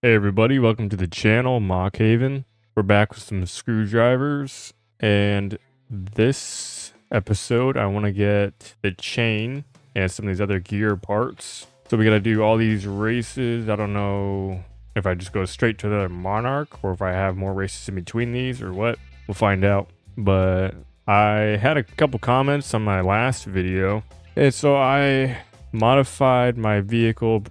Hey everybody, welcome to the channel, MachHaven. We're back with some screwdrivers, and this episode I want to get the chain and some of these other gear parts. So we got to do all these races. I don't know if I just go straight to the Monarch or if I have more races in between these or what. We'll find out. But I had a couple comments on my last video, and so I modified my vehicle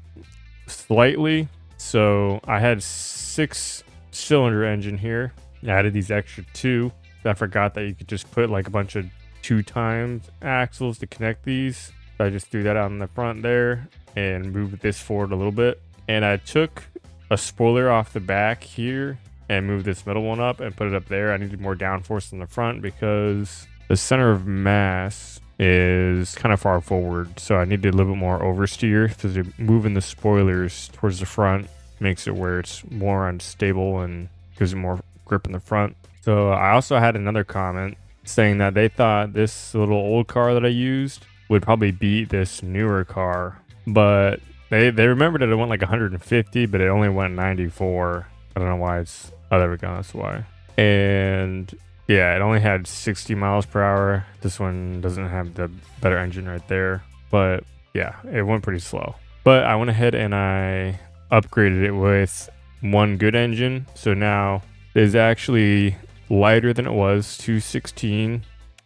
slightly. So I had 6-cylinder engine here. I added these extra 2. I forgot that you could just put like a bunch of 2x axles to connect these. So I just threw that out in the front there and moved this forward a little bit. And I took a spoiler off the back here and moved this middle one up and put it up there. I needed more downforce in the front because the center of mass is kind of far forward, so I needed a little bit more oversteer. So moving the spoilers towards the front makes it where it's more unstable and gives it more grip in the front. So I also had another comment saying that they thought this little old car that I used would probably beat this newer car, but they remembered that it went like 150, but it only went 94. I don't know why it's, oh, there we go, that's why. And yeah, it only had 60 miles per hour. This one doesn't have the better engine right there. But yeah, it went pretty slow. But I went ahead and I upgraded it with one good engine. So now it's actually lighter than it was, 216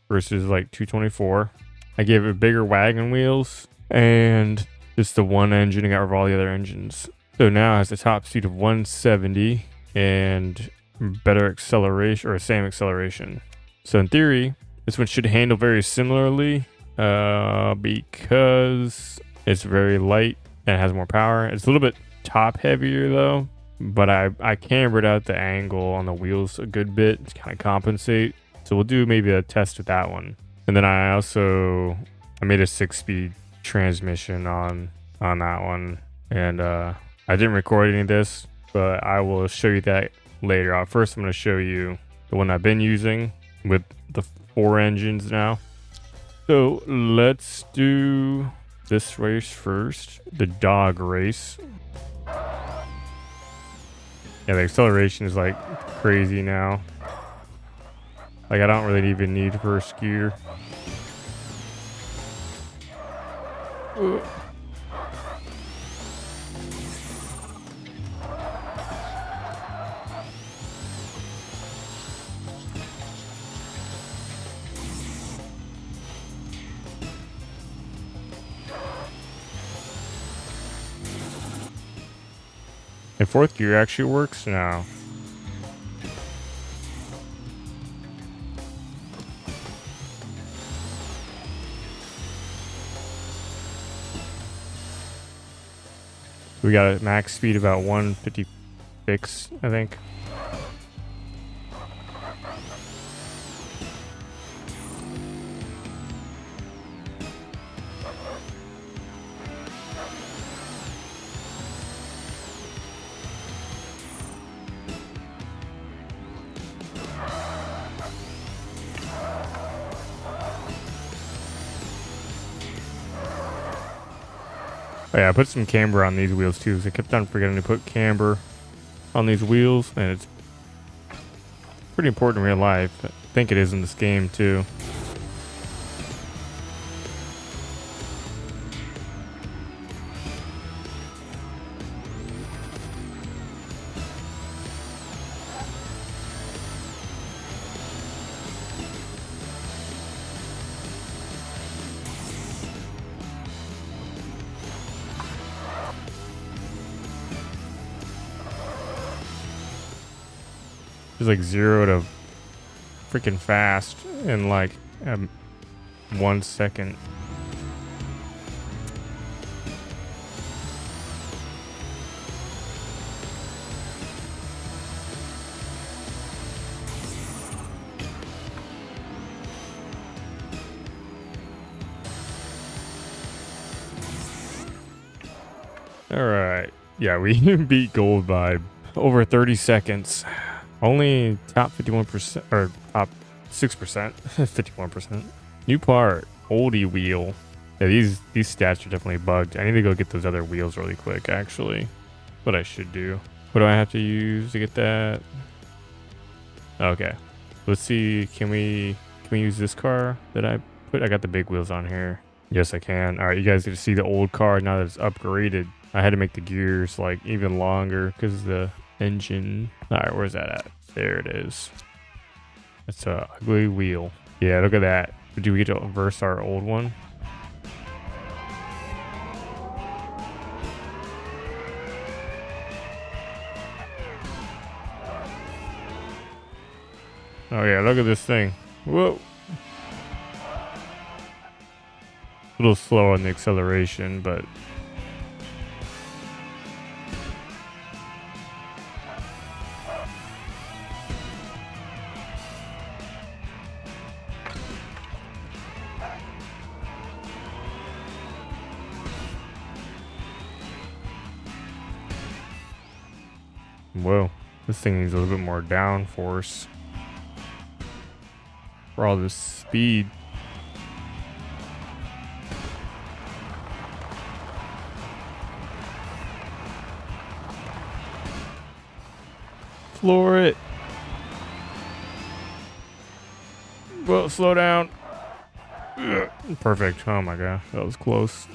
versus like 224. I gave it bigger wagon wheels and just the one engine and got rid of all the other engines. So now it has a top speed of 170 and better acceleration, or same acceleration. So in theory, this one should handle very similarly because it's very light and has more power. It's a little bit top heavier though, but I cambered out the angle on the wheels a good bit to kind of compensate. So we'll do maybe a test with that one. And then I made a 6-speed transmission on that one, and I didn't record any of this, but I will show you that later. First I'm going to show you the one I've been using with the 4 engines now. So let's do this race first, the dog race. Yeah, the acceleration is like crazy now. Like I don't really even need first gear. And 4th gear actually works now. We got a max speed about 156, I think. Oh yeah, I put some camber on these wheels too, because I kept on forgetting to put camber on these wheels, and it's pretty important in real life. I think it is in this game too. It's like 0 to freaking fast in like 1 second. All right. Yeah, we beat gold by over 30 seconds. Only top 51% or top 6%, 51%. New part, oldie wheel. Yeah, these stats are definitely bugged. I need to go get those other wheels really quick, actually. What I should do. What do I have to use to get that? Okay. Let's see. Can we use this car that I put? I got the big wheels on here. Yes, I can. All right, you guys get to see the old car now that it's upgraded. I had to make the gears like even longer because the engine. All right, where's that at? There it is. It's a ugly wheel. Yeah, look at that. Do we get to reverse our old one? Oh yeah, look at this thing. Whoa. A little slow on the acceleration, but whoa, this thing needs a little bit more downforce for all this speed. Floor it. Well, slow down. Ugh. Perfect. Oh my gosh, that was close.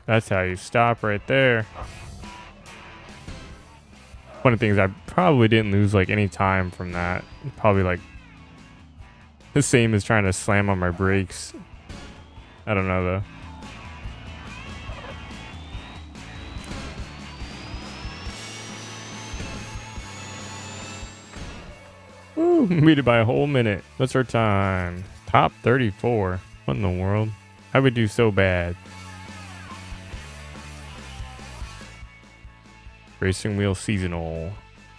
That's how you stop right there. Funny thing is I probably didn't lose like any time from that. Probably like the same as trying to slam on my brakes. I don't know though. Woo, beat it by a whole minute. What's our time? Top 34. What in the world? How would we do so bad? Racing wheel seasonal.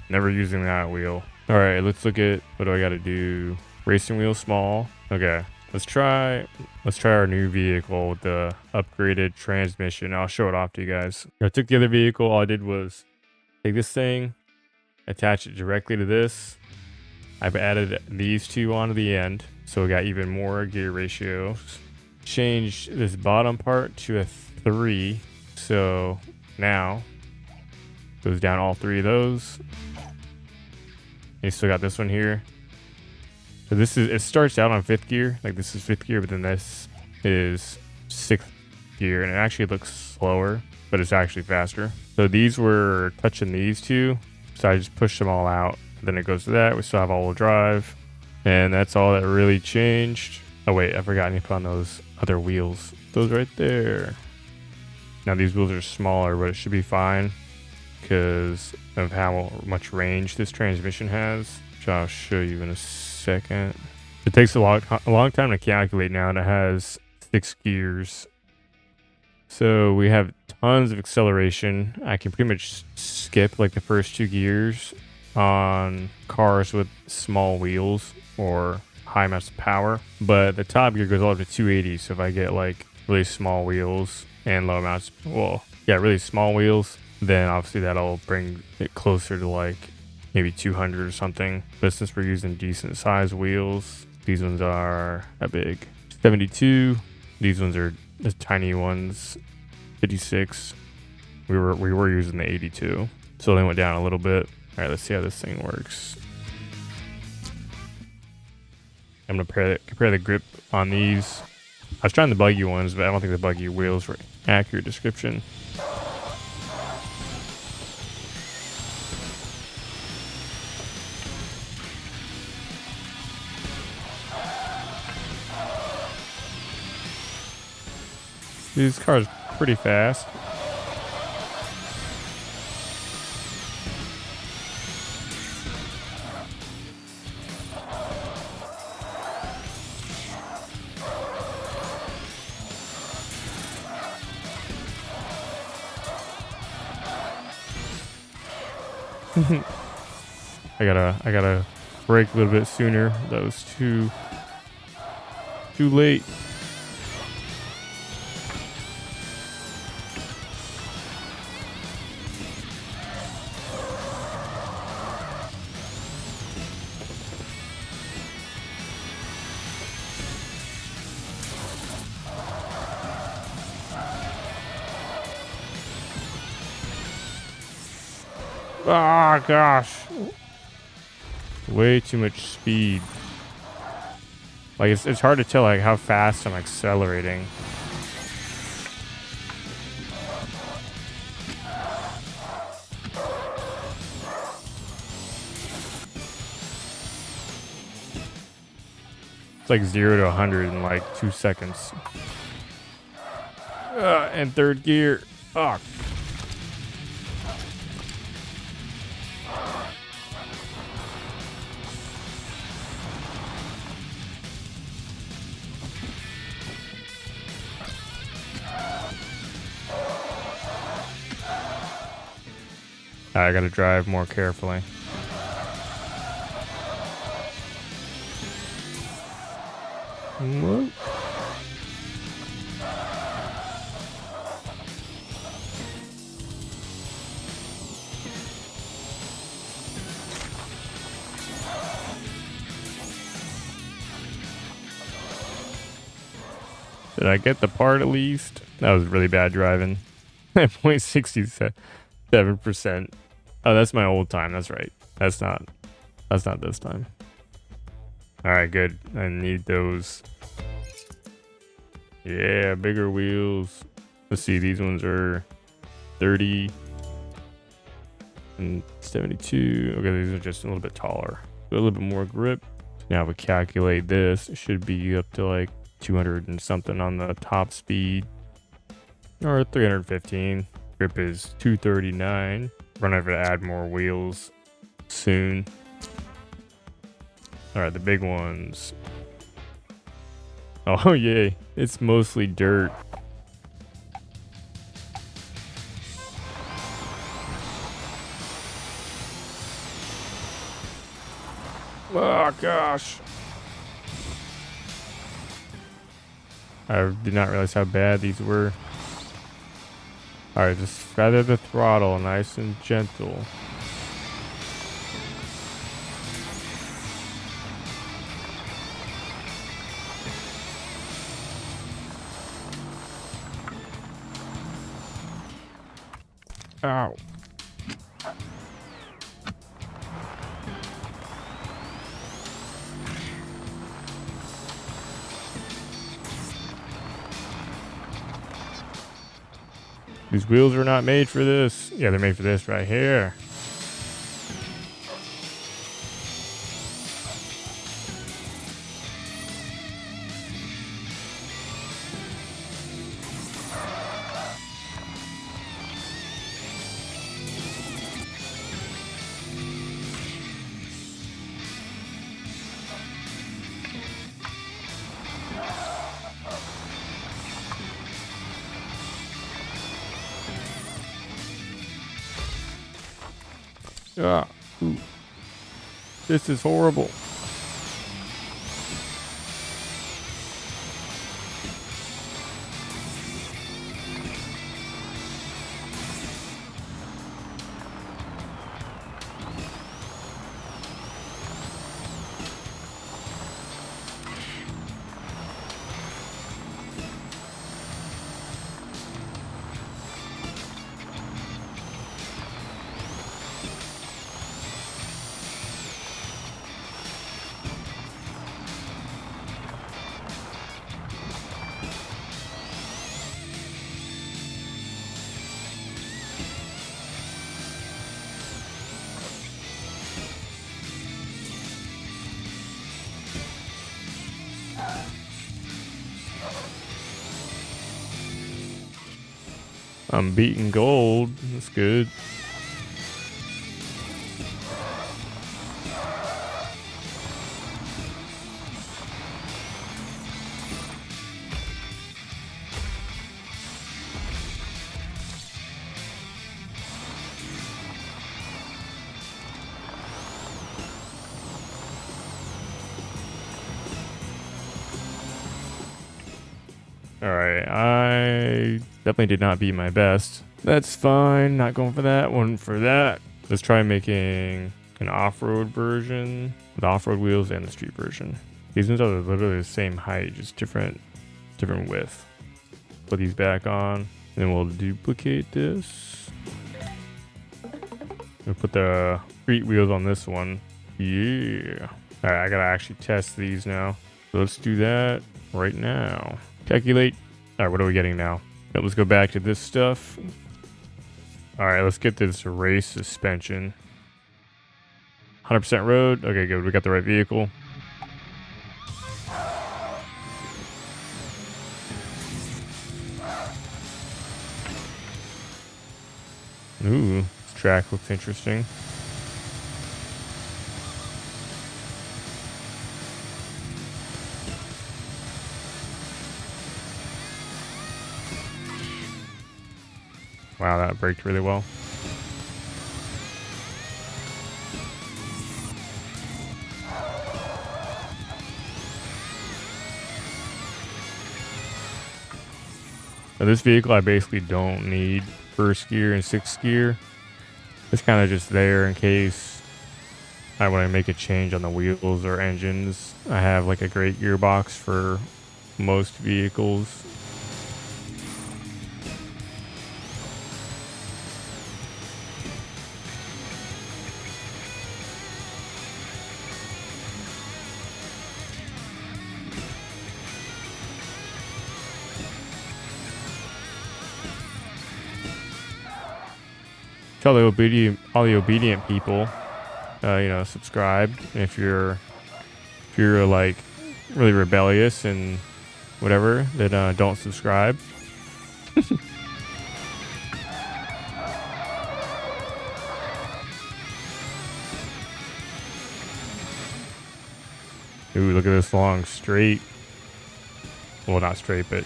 Never using that wheel. All right, let's look at what do I got to do. Racing wheel small. Okay, let's try our new vehicle with the upgraded transmission. I'll show it off to you guys. I took the other vehicle. All I did was take this thing, attach it directly to this. I've added these two onto the end, so we got even more gear ratios. Change this bottom part to a 3, so now goes down all 3 of those. You still got this one here. So it starts out on 5th gear, like this is 5th gear, but then this is 6th gear, and it actually looks slower, but it's actually faster. So these were touching these two, so I just pushed them all out. Then it goes to that. We still have all-wheel drive, and that's all that really changed. Oh wait, I forgot to put on those other wheels. Those right there. Now these wheels are smaller, but it should be fine because of how much range this transmission has, which I'll show you in a second. It takes a long time to calculate now, and it has 6 gears. So we have tons of acceleration. I can pretty much skip like the first 2 gears on cars with small wheels or high amounts of power, but the top gear goes all up to 280. So if I get like really small wheels and low amounts, really small wheels, then obviously that'll bring it closer to like maybe 200 or something. But since we're using decent size wheels, these ones are that big, 72. These ones are the tiny ones, 56. We were using the 82, so they went down a little bit. All right, let's see how this thing works. I'm gonna compare the grip on these. I was trying the buggy ones, but I don't think the buggy wheels were accurate description. These cars are pretty fast. I gotta brake a little bit sooner. That was too late. Ah, gosh. Way too much speed. Like, it's hard to tell, like, how fast I'm accelerating. It's like 0 to 100 in like 2 seconds. And third gear. Oh. I gotta drive more carefully. Whoa. Did I get the part at least? That was really bad driving. 0.67%. Oh, that's my old time. That's right. That's not this time. All right, good. I need those. Yeah, bigger wheels. Let's see. These ones are 30 and 72. Okay, these are just a little bit taller. A little bit more grip. Now if we calculate this, it should be up to like 200 and something on the top speed. Or 315. Grip is 239. We're gonna have to add more wheels soon. All right, the big ones. Oh, yay. It's mostly dirt. Oh, gosh. I did not realize how bad these were. All right, just feather the throttle nice and gentle. Ow. These wheels were not made for this. Yeah, they're made for this right here. Ah, ooh. This is horrible. I'm beating gold. That's good. All right, I definitely did not beat my best. That's fine. Not going for that one for that. Let's try making an off-road version with off-road wheels and the street version. These ones are literally the same height, just different width. Put these back on, then we'll duplicate this. We'll put the street wheels on this one. Yeah. All right, I gotta actually test these now. So let's do that right now. Calculate. All right, what are we getting now? Yep, let's go back to this stuff. All right, let's get this race suspension. 100% road. Okay, good. We got the right vehicle. Ooh, this track looks interesting. Wow, that braked really well. Now this vehicle I basically don't need first gear and sixth gear. It's kind of just there in case I want to make a change on the wheels or engines. I have like a great gearbox for most vehicles. Tell all the obedient people, subscribe. If you're like really rebellious and whatever, then don't subscribe. Ooh, look at this long straight. Well, not straight, but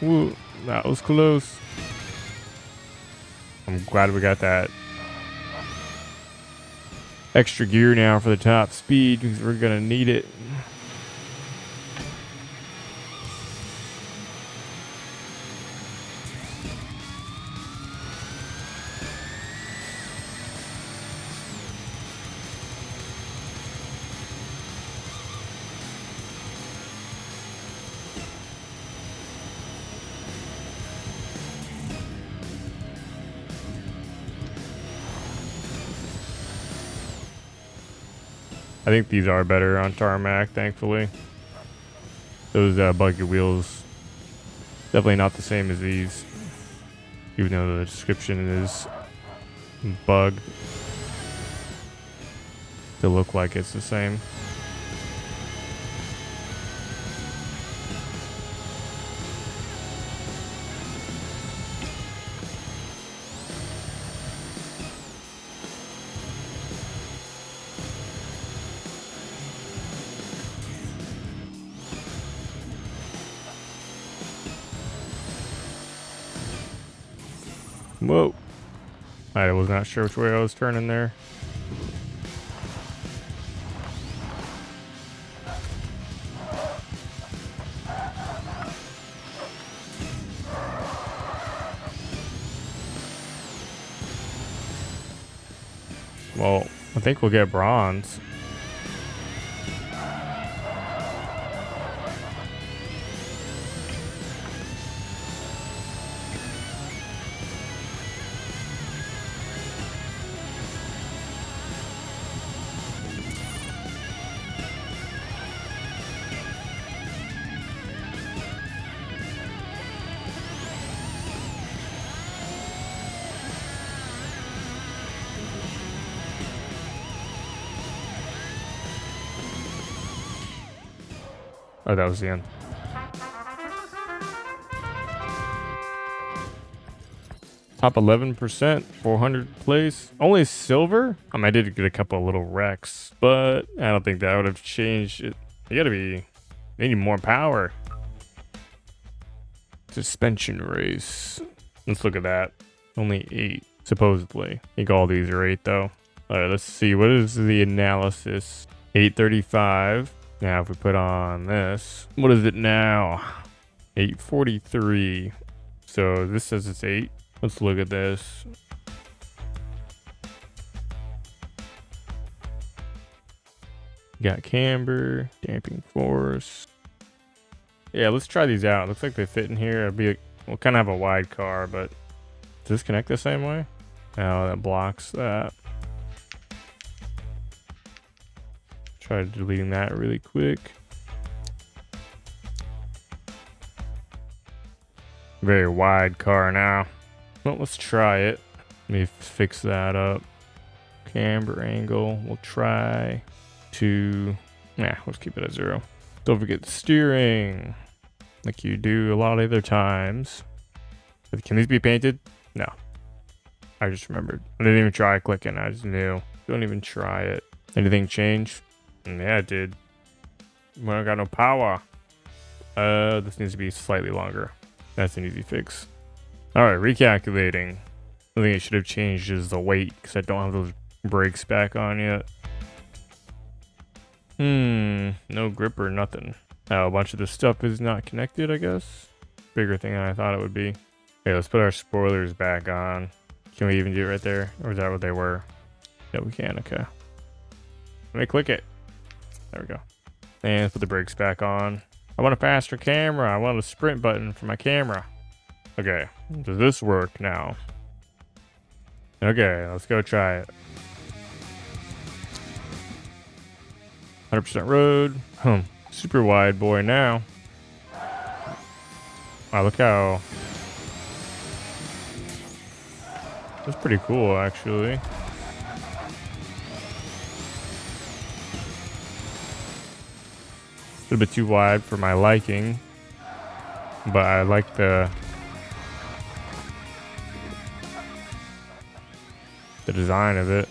ooh, that was close. I'm glad we got that extra gear now for the top speed because we're gonna need it. I think these are better on tarmac, thankfully. Those buggy wheels, definitely not the same as these, even though the description is bugged. They look like it's the same. Whoa. I was not sure which way I was turning there. Well, I think we'll get bronze. Oh, that was the end. Top 11%, 400 place. Only silver? I mean, I did get a couple of little wrecks, but I don't think that would have changed it. You gotta be, they need more power. Suspension race. Let's look at that. Only 8, supposedly. I think all these are 8 though. All right, let's see. What is the analysis? 835. Now, if we put on this, what is it now? 843. So this says it's 8. Let's look at this. Got camber, damping force. Yeah, let's try these out. Looks like they fit in here. It'd be We'll kind of have a wide car, but does this connect the same way? No, that blocks that. Try deleting that really quick. Very wide car now. Well, let's try it. Let me fix that up. Camber angle. We'll try to... let's keep it at 0. Don't forget steering. Like you do a lot of other times. Can these be painted? No. I just remembered. I didn't even try clicking. I just knew. Don't even try it. Anything change? Yeah, it did. We don't got no power. This needs to be slightly longer. That's an easy fix. Alright, recalculating. The thing it should have changed is the weight, because I don't have those brakes back on yet. No grip or nothing. Oh, a bunch of this stuff is not connected, I guess. Bigger thing than I thought it would be. Okay, let's put our spoilers back on. Can we even do it right there? Or is that what they were? Yeah, we can, okay. Let me click it. There we go. And let's put the brakes back on. I want a faster camera. I want a sprint button for my camera. Okay, does this work now? Okay, let's go try it. 100% road. Super wide boy now. Wow, look how... That's pretty cool, actually. A little bit too wide for my liking, but I like the design of it.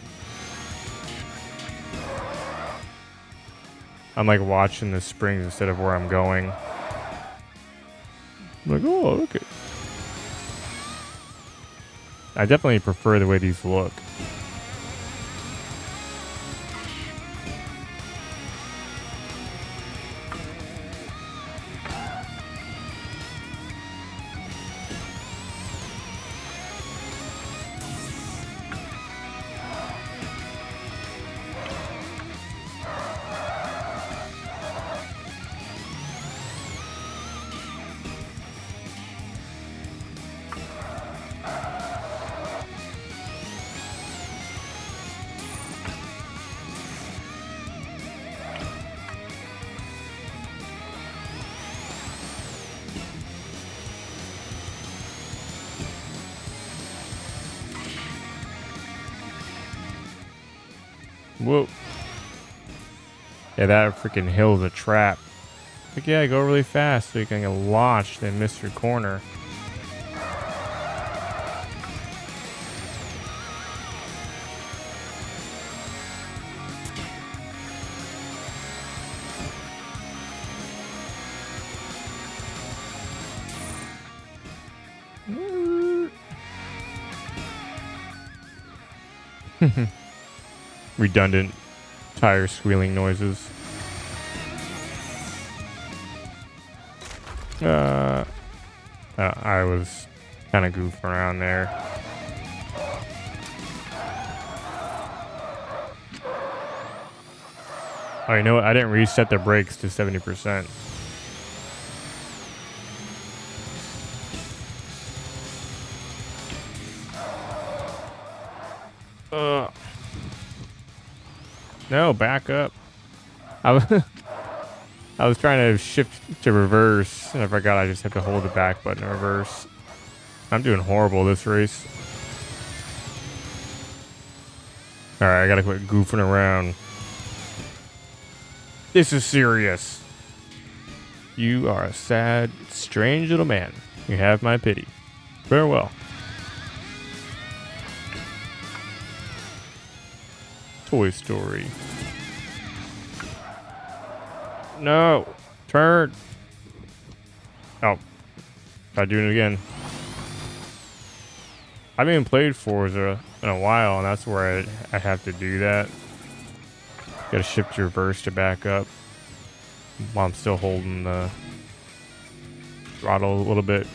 I'm like watching the springs instead of where I'm going. I'm like, oh, look it. I definitely prefer the way these look. Whoa. Yeah, that freaking hill's a trap. Like, yeah, go really fast so you can get launched and miss your corner. Redundant tire squealing noises. I was kind of goofing around there. Oh, you know what? I didn't reset the brakes to 70%. No, back up. I was trying to shift to reverse, and I forgot I just have to hold the back button to reverse. I'm doing horrible this race. Alright, I gotta quit goofing around. This is serious. You are a sad, strange little man. You have my pity. Farewell. Toy Story. No. Turn. Oh. Try doing it again. I haven't even played Forza in a while, and that's where I have to do that. Gotta shift reverse to back up while I'm still holding the throttle a little bit.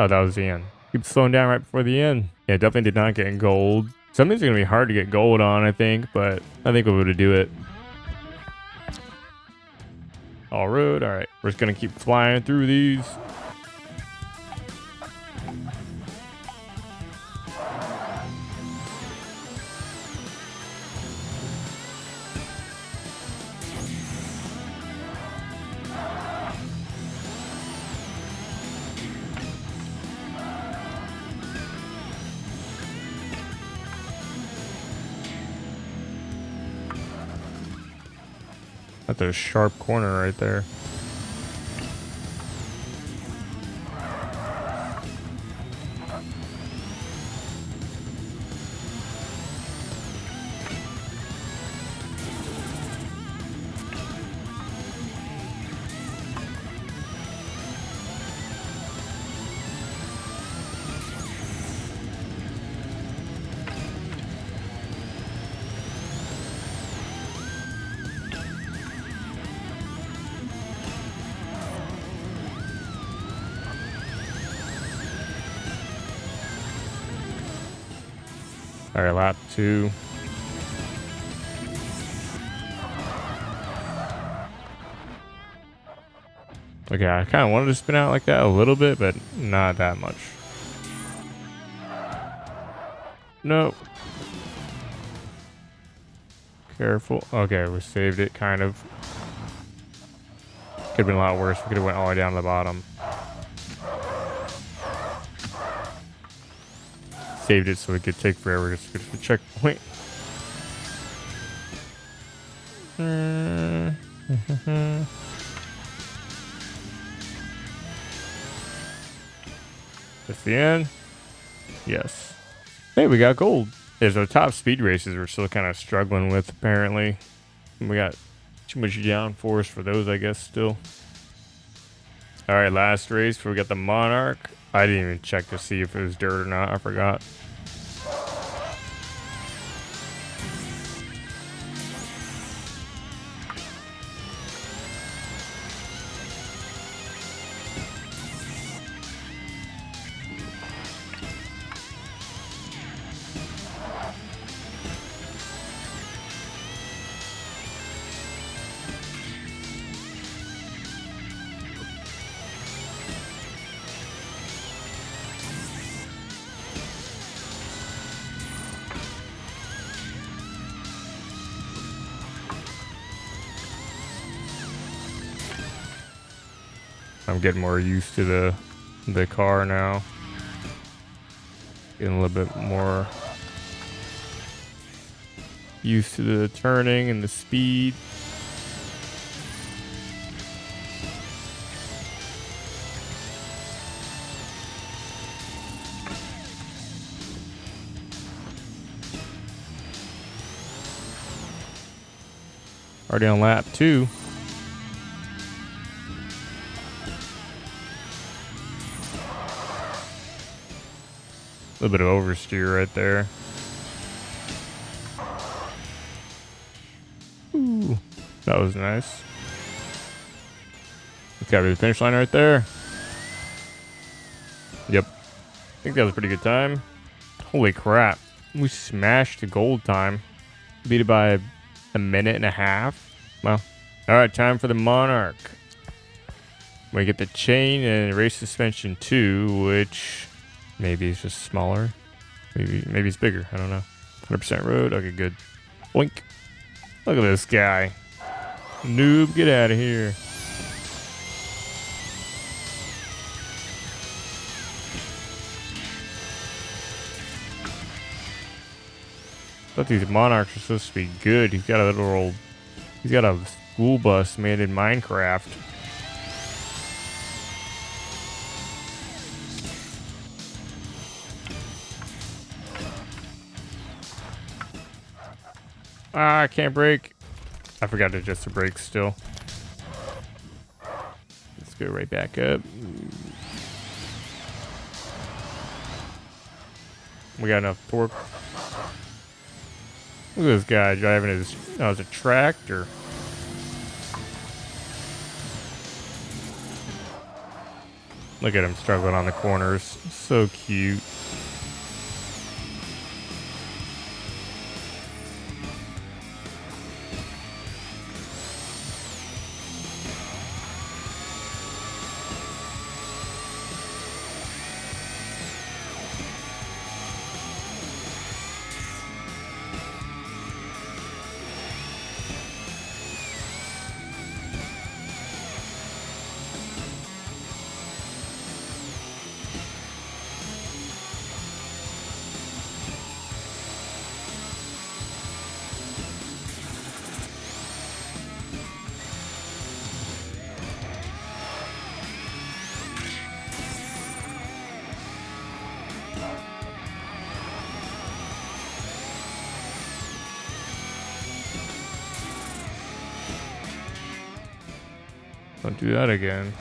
Oh, that was the end. Keep slowing down right before the end. Yeah, definitely did not get gold. Something's going to be hard to get gold on, I think, but I think we'll be able to do it. All road. All right. We're just going to keep flying through these. That's a sharp corner right there. All right, lap 2. Okay, I kind of wanted to spin out like that a little bit, but not that much. Nope. Careful. Okay, we saved it, kind of. Could have been a lot worse. We could have went all the way down to the bottom. Saved it so we could take forever just to get to the checkpoint. That's the end. Yes. Hey, we got gold. There's our top speed races we're still kind of struggling with, apparently. We got too much downforce for those, I guess, still. All right, last race before we got the Monarch. I didn't even check to see if it was dirt or not. I forgot. I'm getting more used to the car now. Getting a little bit more used to the turning and the speed. Already on lap 2. A little bit of oversteer right there. Ooh, that was nice. It's gotta be the finish line right there. Yep. I think that was a pretty good time. Holy crap. We smashed the gold time. Beat it by a minute and a half. Well, alright, time for the Monarch. We get the chain and race suspension 2, which maybe it's just smaller. Maybe it's bigger. I don't know. 100% road. Okay, good. Boink. Look at this guy. Noob, get out of here. I thought these Monarchs are supposed to be good. He's got a school bus made in Minecraft. Ah, I can't brake. I forgot to adjust the brakes still. Let's go right back up. We got enough torque. Look at this guy driving his, it's a tractor. Look at him struggling on the corners. So cute. Don't do that again.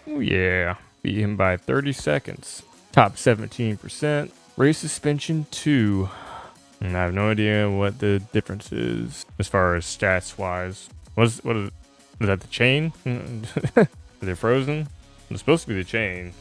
Oh yeah, beat him by 30 seconds. Top 17%. Race suspension 2. And I have no idea what the difference is as far as stats wise. Is that the chain? Are they frozen? It's supposed to be the chain.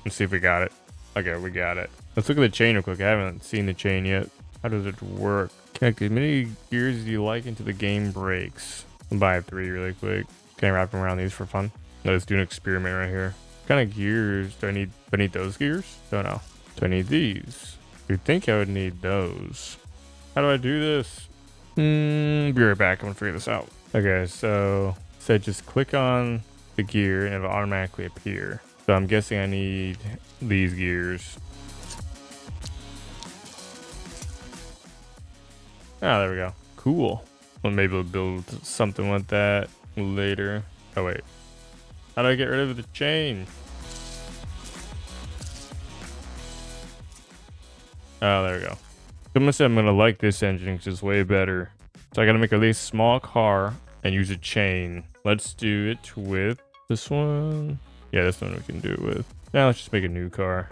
Let's see if we got it. Okay, we got it. Let's look at the chain real quick. I haven't seen the chain yet. How does it work? Connect as many gears as you like until the game breaks. I'll buy 3 really quick. Can I wrap them around these for fun? Let's do an experiment right here. What kind of gears do I need? Do I need those gears? Don't know. Do I need these? You'd think I would need those. How do I do this? Be right back. I'm gonna figure this out. Okay, so just click on the gear and it'll automatically appear. So I'm guessing I need these gears. Ah, there we go. Cool. Well, maybe we'll build something with that later. Oh wait. How do I get rid of the chain? Oh, there we go. I'm gonna say I'm gonna like this engine because it's way better. So I gotta make a really small car and use a chain. Let's do it with this one. Yeah, this one we can do it with. Now let's just make a new car.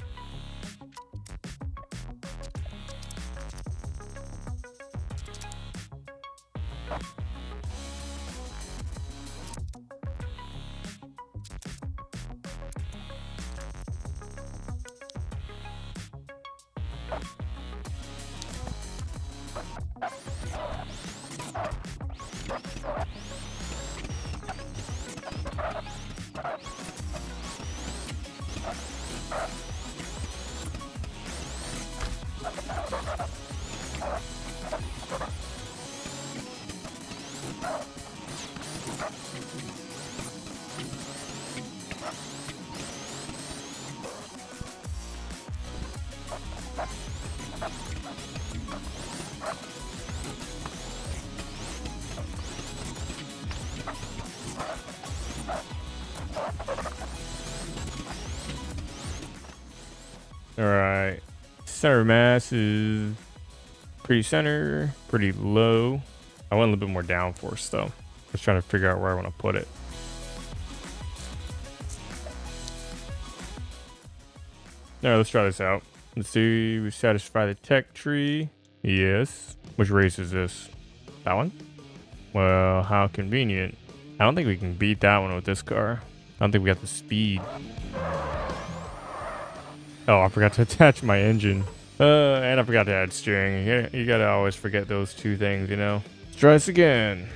All right, center mass is pretty center, pretty low. I want a little bit more downforce though. Just trying to figure out where I want to put it. All right, let's try this out. Let's see, we satisfy the tech tree. Yes. Which race is this? That one? Well, how convenient. I don't think we can beat that one with this car. I don't think we got the speed. Oh, I forgot to attach my engine. And I forgot to add steering. You gotta always forget those two things, you know? Let's try this again.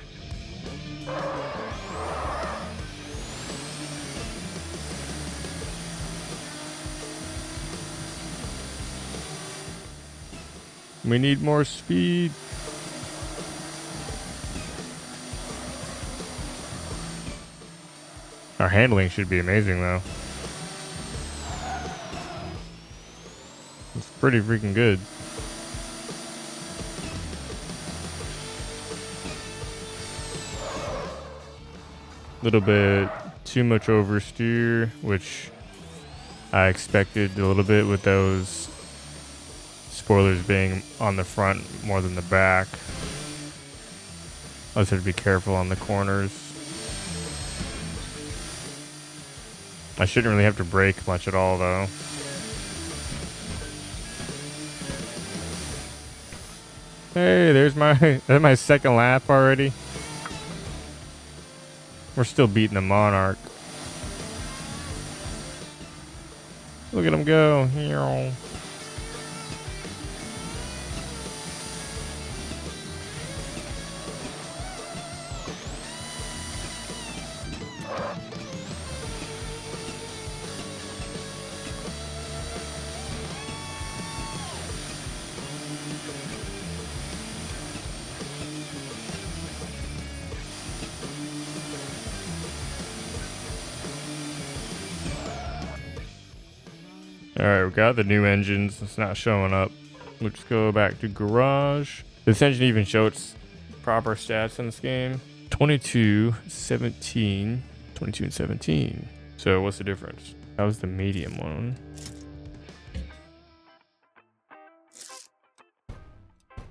We need more speed. Our handling should be amazing though. pretty freaking good. Little bit too much oversteer, which I expected a little bit with those spoilers being on the front more than the back. I just have to be careful on the corners. I shouldn't really have to brake much at all though. Hey, there's my second lap already. We're still beating the Monarch. Look at him go. Alright, we got the new engines. It's not showing up. Let's go back to garage. This engine even shows its proper stats in this game. 22, 17, 22 and 17. So what's the difference? That was the medium one.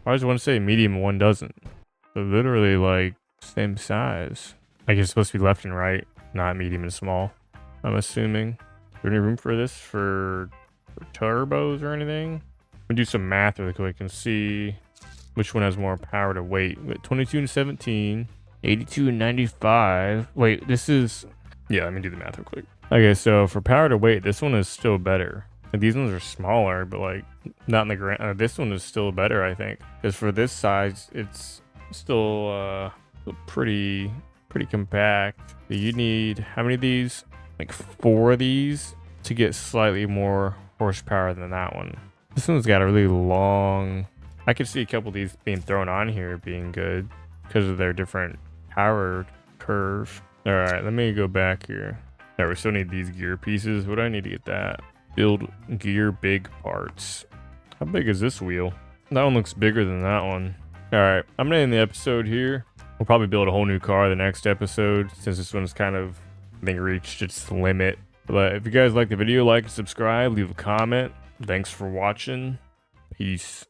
I just want to say medium one doesn't. They're literally like same size. I guess it's supposed to be left and right, not medium and small. I'm assuming. Is there any room for this for turbos or anything? Let me do some math really quick and see which one has more power to weight. 22 and 17, 82 and 95. Wait, this is... Yeah, let me do the math real quick. Okay, so for power to weight, this one is still better. Like, these ones are smaller, but like not in the grand. This one is still better, I think, because for this size, it's still pretty compact. You need how many of these? Like 4 of these to get slightly more horsepower than that one. This one's got a really long... I could see a couple of these being thrown on here being good because of their different power curve. All right, let me go back here. All right, we still need these gear pieces. What do I need to get that? Build gear big parts. How big is this wheel? That one looks bigger than that one. All right, I'm gonna end the episode here. We'll probably build a whole new car the next episode since this one's kind of, I think, reached its limit. But if you guys like the video, like and subscribe, leave a comment. Thanks for watching. Peace.